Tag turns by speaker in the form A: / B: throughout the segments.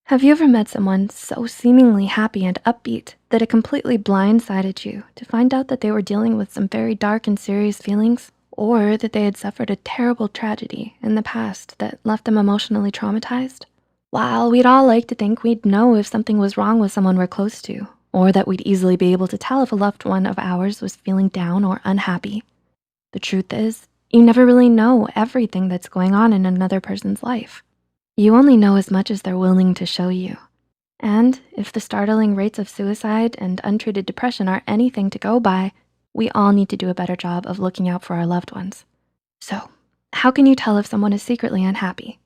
A: Have you ever met someone so seemingly happy and upbeat that it completely blindsided you to find out that they were dealing with some very dark and serious feelings, or that they had suffered a terrible tragedy in the past that left them emotionally traumatized? While we'd all like to think we'd know if something was wrong with someone we're close to, or that we'd easily be able to tell if a loved one of ours was feeling down or unhappy, the truth is, you never really know everything that's going on in another person's life. You only know as much as they're willing to show you. And if the startling rates of suicide and untreated depression are anything to go by, we all need to do a better job of looking out for our loved ones. So, how can you tell if someone is secretly unhappy?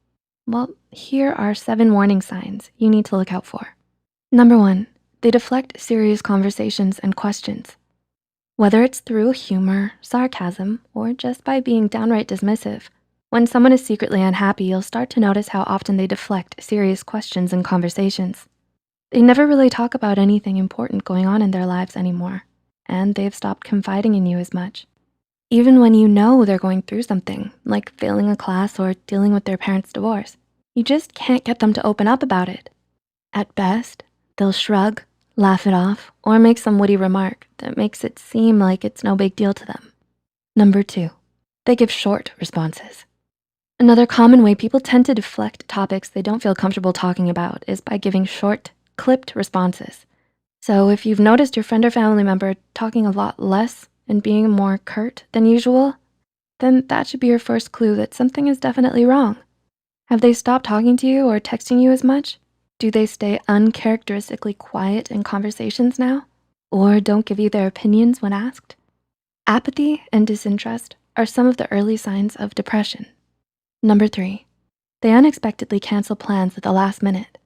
A: Well, here are 7 warning signs you need to look out for. Number 1, they deflect serious conversations and questions. Whether it's through humor, sarcasm, or just by being downright dismissive, when someone is secretly unhappy, you'll start to notice how often they deflect serious questions and conversations. They never really talk about anything important going on in their lives anymore, and they've stopped confiding in you as much. Even when you know they're going through something, like failing a class or dealing with their parents' divorce, you just can't get them to open up about it. At best, they'll shrug, laugh it off, or make some witty remark that makes it seem like it's no big deal to them. Number 2, they give short responses. Another common way people tend to deflect topics they don't feel comfortable talking about is by giving short, clipped responses. So if you've noticed your friend or family member talking a lot less and being more curt than usual, then that should be your first clue that something is definitely wrong. Have they stopped talking to you or texting you as much? Do they stay uncharacteristically quiet in conversations now? Or don't give you their opinions when asked? Apathy and disinterest are some of the early signs of depression. Number 3, they unexpectedly cancel plans at the last minute.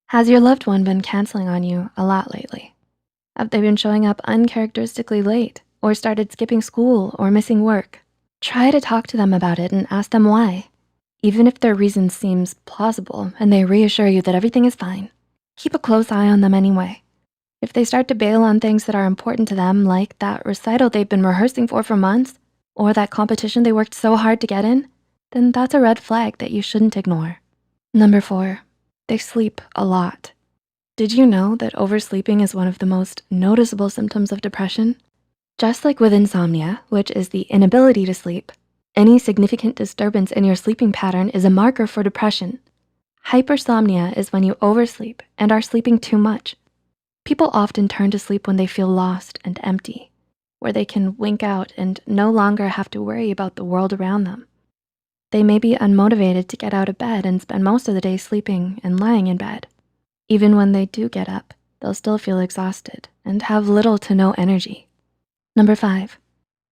A: Has your loved one been canceling on you a lot lately? Have they been showing up uncharacteristically late or started skipping school or missing work? Try to talk to them about it and ask them why. Even if their reason seems plausible and they reassure you that everything is fine, keep a close eye on them anyway. If they start to bail on things that are important to them, like that recital they've been rehearsing for months, or that competition they worked so hard to get in, then that's a red flag that you shouldn't ignore. Number 4, they sleep a lot. Did you know that oversleeping is one of the most noticeable symptoms of depression? Just like with insomnia, which is the inability to sleep, any significant disturbance in your sleeping pattern is a marker for depression. Hypersomnia is when you oversleep and are sleeping too much. People often turn to sleep when they feel lost and empty, where they can wink out and no longer have to worry about the world around them. They may be unmotivated to get out of bed and spend most of the day sleeping and lying in bed. Even when they do get up, they'll still feel exhausted and have little to no energy. Number 5,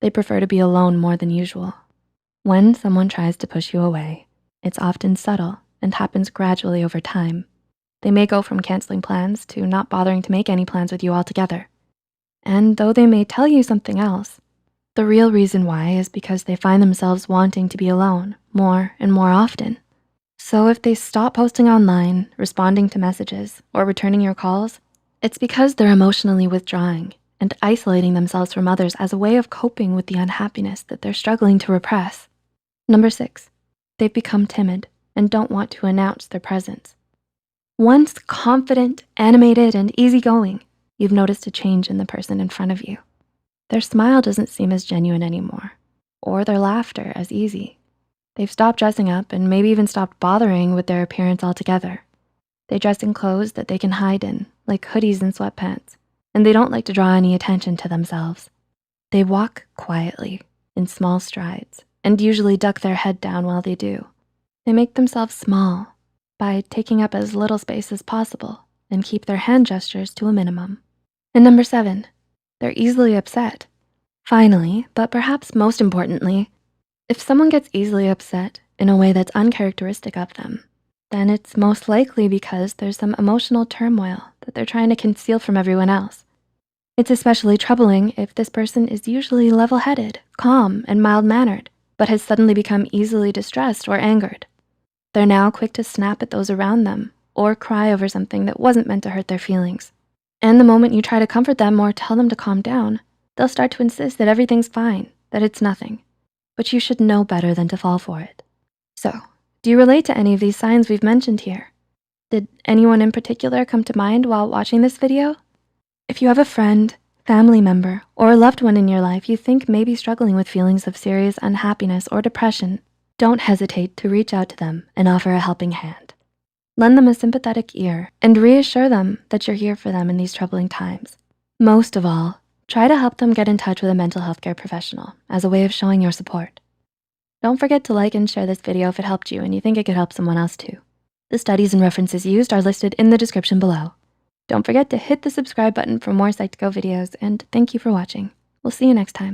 A: they prefer to be alone more than usual. When someone tries to push you away, it's often subtle and happens gradually over time. They may go from canceling plans to not bothering to make any plans with you altogether. And though they may tell you something else, the real reason why is because they find themselves wanting to be alone more and more often. So if they stop posting online, responding to messages, or returning your calls, it's because they're emotionally withdrawing and isolating themselves from others as a way of coping with the unhappiness that they're struggling to repress. Number 6, they've become timid and don't want to announce their presence. Once confident, animated, and easygoing, you've noticed a change in the person in front of you. Their smile doesn't seem as genuine anymore, or their laughter as easy. They've stopped dressing up and maybe even stopped bothering with their appearance altogether. They dress in clothes that they can hide in, like hoodies and sweatpants, and they don't like to draw any attention to themselves. They walk quietly, in small strides, and usually duck their head down while they do. They make themselves small by taking up as little space as possible and keep their hand gestures to a minimum. And number 7, they're easily upset. Finally, but perhaps most importantly, if someone gets easily upset in a way that's uncharacteristic of them, then it's most likely because there's some emotional turmoil that they're trying to conceal from everyone else. It's especially troubling if this person is usually level-headed, calm, and mild-mannered, but has suddenly become easily distressed or angered. They're now quick to snap at those around them or cry over something that wasn't meant to hurt their feelings. And the moment you try to comfort them or tell them to calm down, they'll start to insist that everything's fine, that it's nothing. But you should know better than to fall for it. So, do you relate to any of these signs we've mentioned here? Did anyone in particular come to mind while watching this video? If you have a friend, family member, or a loved one in your life you think may be struggling with feelings of serious unhappiness or depression, don't hesitate to reach out to them and offer a helping hand. Lend them a sympathetic ear and reassure them that you're here for them in these troubling times. Most of all, try to help them get in touch with a mental health care professional as a way of showing your support. Don't forget to like and share this video if it helped you and you think it could help someone else too. The studies and references used are listed in the description below. Don't forget to hit the subscribe button for more Psych2Go videos, and thank you for watching. We'll see you next time.